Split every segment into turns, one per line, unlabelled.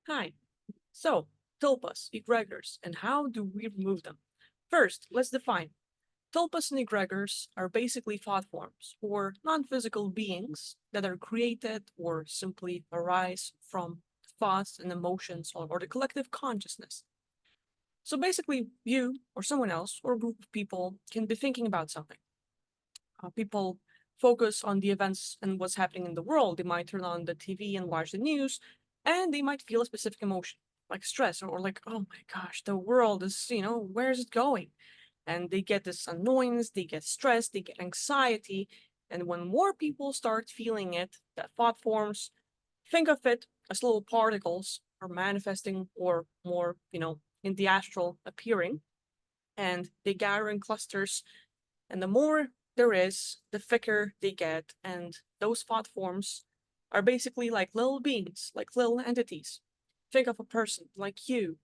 Hi. So, tulpas, egregors, and how do we remove them? First, let's define. Tulpas and egregors are basically thought forms, or non-physical beings that are created or simply arise from thoughts and emotions or the collective consciousness. So basically, you or someone else or a group of people can be thinking about something. People focus on the events and what's happening in the world. They might turn on the TV and watch the news, and they might feel a specific emotion, like stress or like, oh my gosh, the world is, where is it going? And they get this annoyance, they get stressed, they get anxiety. And when more people start feeling it, that thought forms, think of it as little particles are manifesting or more, in the astral appearing, and they gather in clusters, and the more there is, the thicker they get. And those thought forms are basically like little beings, like little entities. Think of a person like you.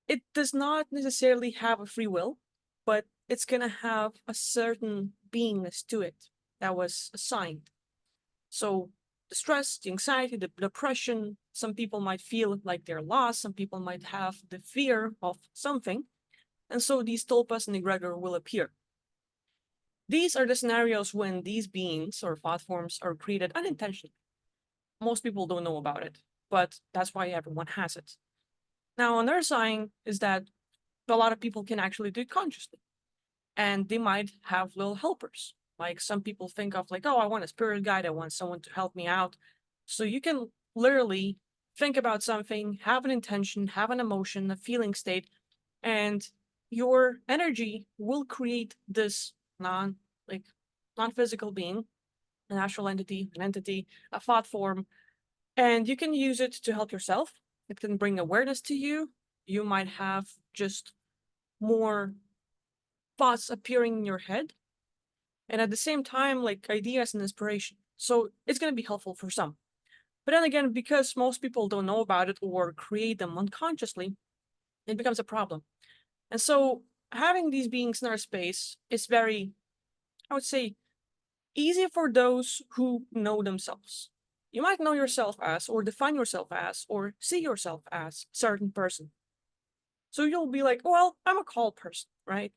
It does not necessarily have a free will, but it's going to have a certain beingness to it that was assigned. So the stress, the anxiety, the depression, some people might feel like they're lost, some people might have the fear of something. And so these tulpas and egregor will appear. These are the scenarios when these beings or thought forms are created unintentionally. Most people don't know about it, but that's why everyone has it. Now, another sign is that a lot of people can actually do it consciously, and they might have little helpers. Like some people think of like, oh, I want a spirit guide, I want someone to help me out. So you can literally think about something, have an intention, have an emotion, a feeling state, and your energy will create this non like non-physical being, an astral entity, an entity, a thought form, and you can use it to help yourself. It can bring awareness to you. You might have just more thoughts appearing in your head, and at the same time, like ideas and inspiration. So it's going to be helpful for some. But then again, because most people don't know about it or create them unconsciously, it becomes a problem. And so having these beings in our space is very, I would say, easy for those who know themselves. You might know yourself as, or define yourself as, or see yourself as a certain person. So you'll be like, well, I'm a calm person, right?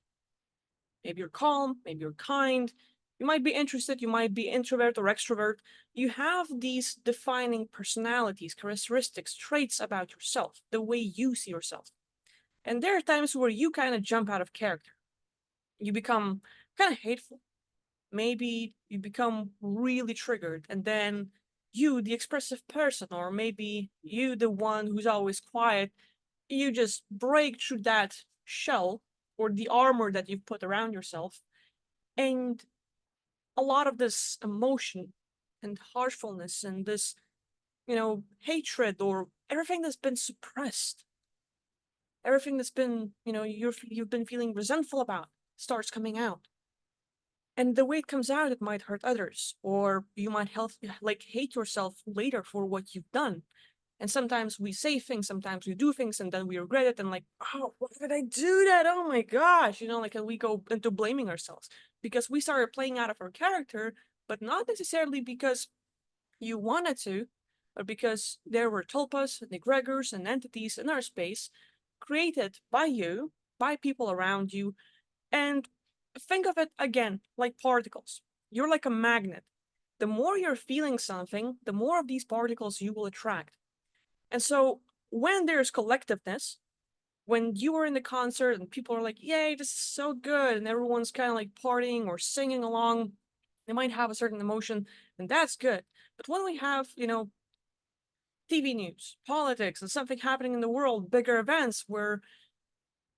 Maybe you're calm, maybe you're kind. You might be interested, you might be introvert or extrovert. You have these defining personalities, characteristics, traits about yourself, the way you see yourself. And there are times where you kind of jump out of character. You become kind of hateful. Maybe you become really triggered, and then you, the expressive person, or maybe you, the one who's always quiet, you just break through that shell or the armor that you've put around yourself, and a lot of this emotion and harshfulness and this, hatred or everything that's been suppressed, everything that's been, you've been feeling resentful about starts coming out. And the way it comes out, it might hurt others, or you might like hate yourself later for what you've done. And sometimes we say things, sometimes we do things, and then we regret it, and like, oh, why did I do that? Oh my gosh, like, and we go into blaming ourselves because we started playing out of our character, but not necessarily because you wanted to, but because there were tulpas and egregors and entities in our space created by you, by people around you, and think of it again like particles. You're like a magnet. The more you're feeling something, the more of these particles you will attract. And so when there's collectiveness, when you are in the concert and people are like, yay, this is so good, and everyone's kind of like partying or singing along, they might have a certain emotion, and that's good. But when we have, TV news, politics, and something happening in the world, bigger events where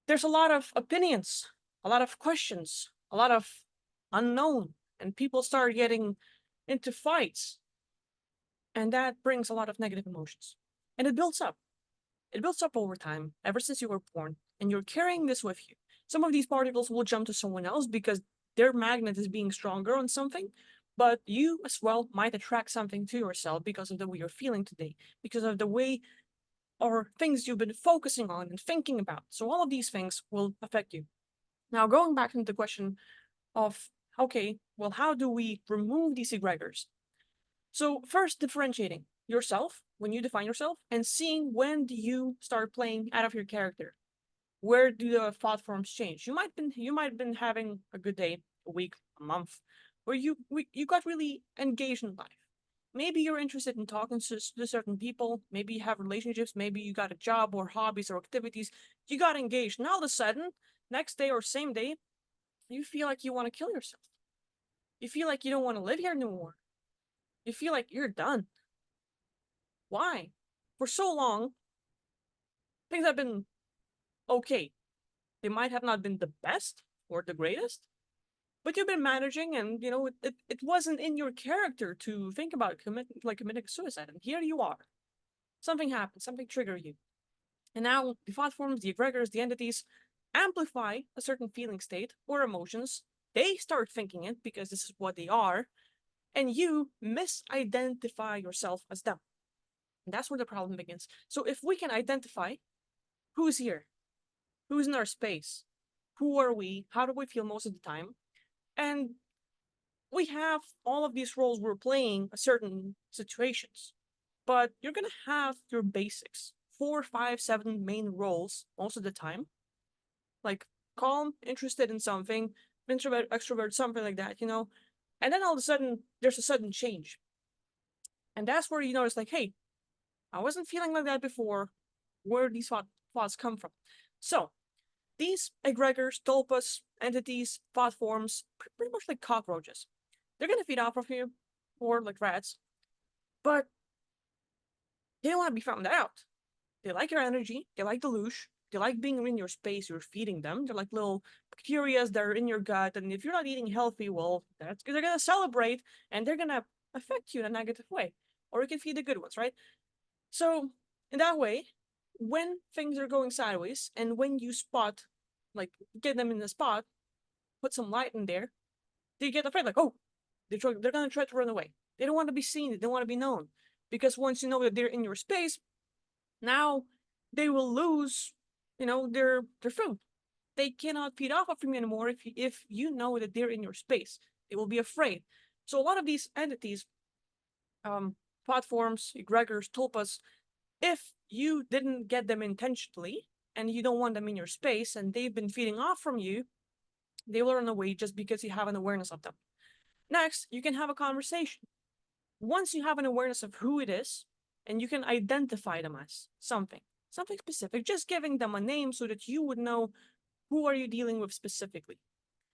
there's a lot of opinions, a lot of questions, a lot of unknown, and people start getting into fights, and that brings a lot of negative emotions. And it builds up. It builds up over time, ever since you were born, and you're carrying this with you. Some of these particles will jump to someone else because their magnet is being stronger on something, but you as well might attract something to yourself because of the way you're feeling today, because of the way or things you've been focusing on and thinking about. So all of these things will affect you. Now, going back into the question of, okay, well, how do we remove these egregors? So first, differentiating. yourself, when you define yourself, and seeing when do you start playing out of your character. Where do the thought forms change? You might have been having a good day, a week, a month, where you got really engaged in life. Maybe you're interested in talking to certain people. Maybe you have relationships. Maybe you got a job or hobbies or activities. You got engaged. And all of a sudden, next day or same day, you feel like you want to kill yourself. You feel like you don't want to live here anymore. You feel like you're done. Why? For so long, things have been okay. They might have not been the best or the greatest, but you've been managing, and it wasn't in your character to think about committing suicide. And here you are. Something happened, something triggered you. And now the thought forms, the egregors, the entities amplify a certain feeling state or emotions. They start thinking it because this is what they are, and you misidentify yourself as them. And that's where the problem begins. So if we can identify who's here, who's in our space, who are we, how do we feel most of the time, and we have all of these roles we're playing a certain situations, but you're gonna have your basics, 4, 5, 7 main roles most of the time, like calm, interested in something, introvert, extrovert, something like that. And then all of a sudden there's a sudden change, and that's where you notice, like, hey, I wasn't feeling like that before. Where do these thoughts come from? So these egregors, tulpas, entities, thought forms, pretty much like cockroaches. They're gonna feed off of you, or like rats, but they don't want to be found out. They like your energy, they like the loosh, they like being in your space, you're feeding them. They're like little bacteria that are in your gut, and if you're not eating healthy, well, they're gonna celebrate and they're gonna affect you in a negative way. Or you can feed the good ones, right? So in that way, when things are going sideways and when you spot, like, get them in the spot, put some light in there, they get afraid, like, oh, they're gonna try to run away. They don't want to be seen, they don't want to be known. Because once you know that they're in your space, now they will lose, their food. They cannot feed off of you anymore if you know that they're in your space. They will be afraid. So a lot of these entities, platforms, egregors, tulpas, if you didn't get them intentionally and you don't want them in your space and they've been feeding off from you, they will run away just because you have an awareness of them. Next, you can have a conversation. Once you have an awareness of who it is, and you can identify them as something specific, just giving them a name so that you would know who are you dealing with specifically.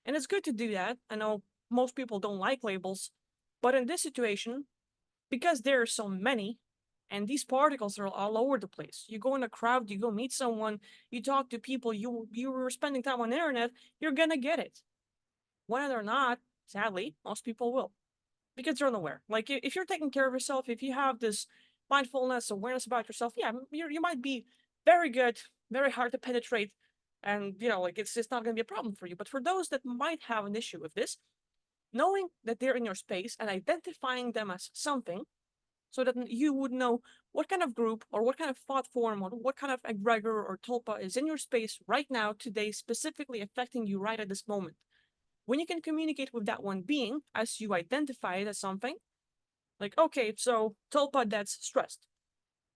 And it's good to do that. I know most people don't like labels, but in this situation, because there are so many, and these particles are all over the place. You go in a crowd, you go meet someone, you talk to people, you were spending time on the internet, you're gonna get it. Whether or not, sadly, most people will. Because they're unaware. Like, if you're taking care of yourself, if you have this mindfulness, awareness about yourself, yeah, you might be very good, very hard to penetrate, and like, it's just not going to be a problem for you. But for those that might have an issue with this, knowing that they're in your space and identifying them as something, so that you would know what kind of group or what kind of thought form or what kind of egregor or tulpa is in your space right now, today, specifically affecting you right at this moment. When you can communicate with that one being as you identify it as something, like, okay, so tulpa that's stressed,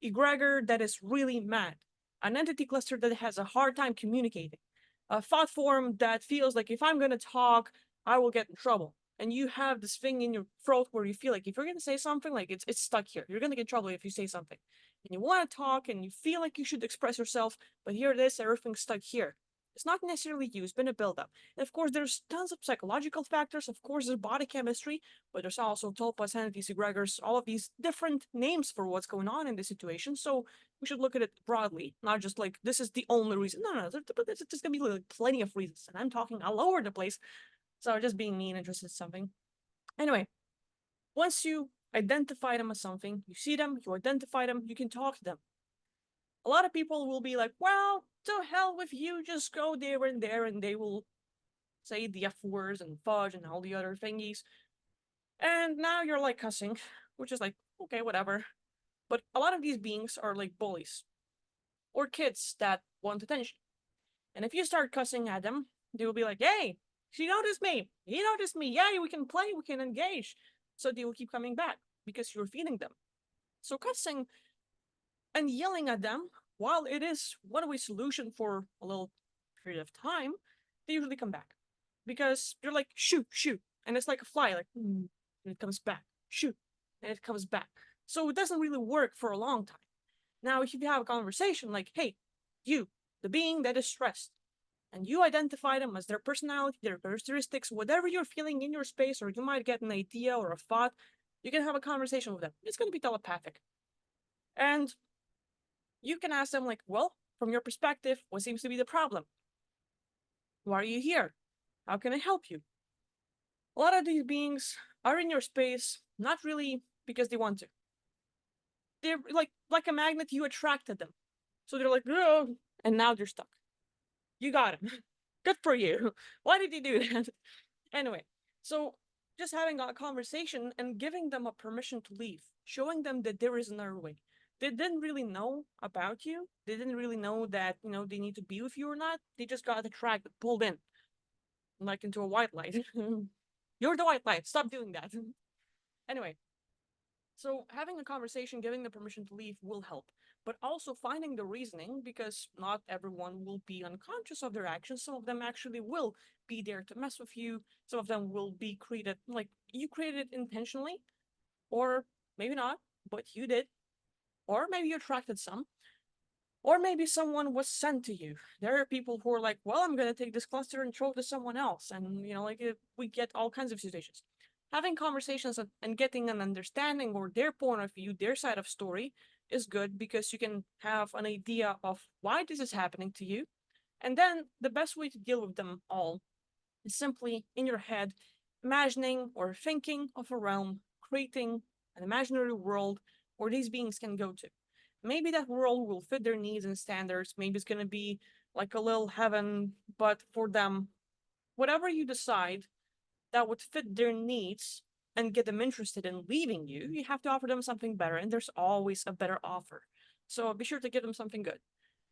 egregor that is really mad, an entity cluster that has a hard time communicating, a thought form that feels like if I'm going to talk, I will get in trouble. And you have this thing in your throat where you feel like if you're going to say something, like, it's stuck here. You're going to get in trouble if you say something. And you want to talk and you feel like you should express yourself, but here it is, everything's stuck here. It's not necessarily you, it's been a buildup. And of course, there's tons of psychological factors. Of course, there's body chemistry, but there's also tulpas, entities, egregors, all of these different names for what's going on in this situation. So we should look at it broadly, not just like this is the only reason. No, there's gonna be like plenty of reasons, and I'm talking all over the place. So just being me and interested in something. Anyway, once you identify them as something, you see them, you identify them, you can talk to them. A lot of people will be like, well, to hell with you, just go there, and they will say the F words and fudge and all the other thingies. And now you're like cussing, which is like, okay, whatever. But a lot of these beings are like bullies or kids that want attention. And if you start cussing at them, they will be like, hey, she noticed me. He noticed me. Yay, we can play, we can engage. So they will keep coming back because you're feeding them. So cussing and yelling at them, while it is one way solution for a little period of time, they usually come back. Because you're like, shoot, shoot. And it's like a fly, like, and it comes back. Shoot. And it comes back. So it doesn't really work for a long time. Now, if you have a conversation like, hey, you, the being that is stressed, and you identify them as their personality, their characteristics, whatever you're feeling in your space, or you might get an idea or a thought, you can have a conversation with them. It's going to be telepathic. And you can ask them, like, well, from your perspective, what seems to be the problem? Why are you here? How can I help you? A lot of these beings are in your space, not really because they want to. They're like a magnet, you attracted them. So they're like, oh, and now they're stuck. You got him. Good for you. Why did you do that? Anyway, so just having a conversation and giving them a permission to leave, showing them that there is another way. They didn't really know about you. They didn't really know that, they need to be with you or not. They just got attracted, pulled in, like into a white light. You're the white light. Stop doing that. Anyway, so having a conversation, giving the permission to leave will help, but also finding the reasoning, because not everyone will be unconscious of their actions. Some of them actually will be there to mess with you. Some of them will be created like you created it intentionally, or maybe not, but you did, or maybe you attracted some, or maybe someone was sent to you. There are people who are like, well, I'm going to take this cluster and throw it to someone else. And, we get all kinds of situations. Having conversations and getting an understanding or their point of view, their side of story is good, because you can have an idea of why this is happening to you. And then the best way to deal with them all is simply in your head, imagining or thinking of a realm, creating an imaginary world where these beings can go to. Maybe that world will fit their needs and standards. Maybe it's going to be like a little heaven, but for them, whatever you decide that would fit their needs and get them interested in leaving you, you have to offer them something better. And there's always a better offer. So be sure to give them something good.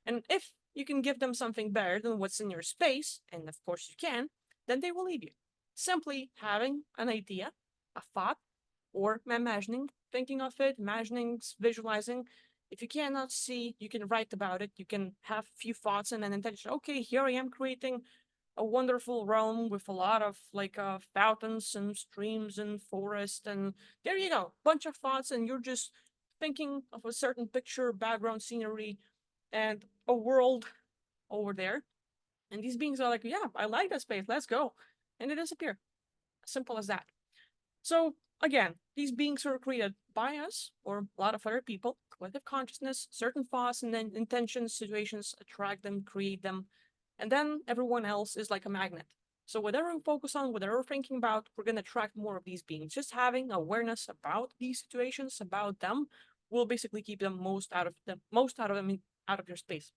And if you can give them something better than what's in your space, and of course you can, then they will leave you. Simply having an idea, a thought, or imagining, thinking of it, imagining, visualizing. If you cannot see, you can write about it. You can have a few thoughts and an intention. Okay, here I am creating a wonderful realm with a lot of fountains and streams and forest, and there you go, bunch of thoughts, and you're just thinking of a certain picture, background scenery, and a world over there. And these beings are like, yeah, I like that space, let's go. And they disappear. Simple as that. So again, these beings were created by us or a lot of other people, collective consciousness, certain thoughts and then intentions, situations attract them, create them. And then everyone else is like a magnet. So whatever we focus on, whatever we're thinking about, we're going to attract more of these beings. Just having awareness about these situations, about them, will basically keep them out of your space.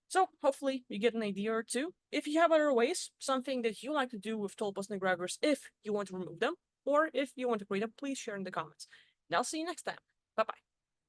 So hopefully you get an idea or two. If you have other ways, something that you like to do with Tulpas and egregores, if you want to remove them, or if you want to create them, please share in the comments. And I'll see you next time. Bye bye.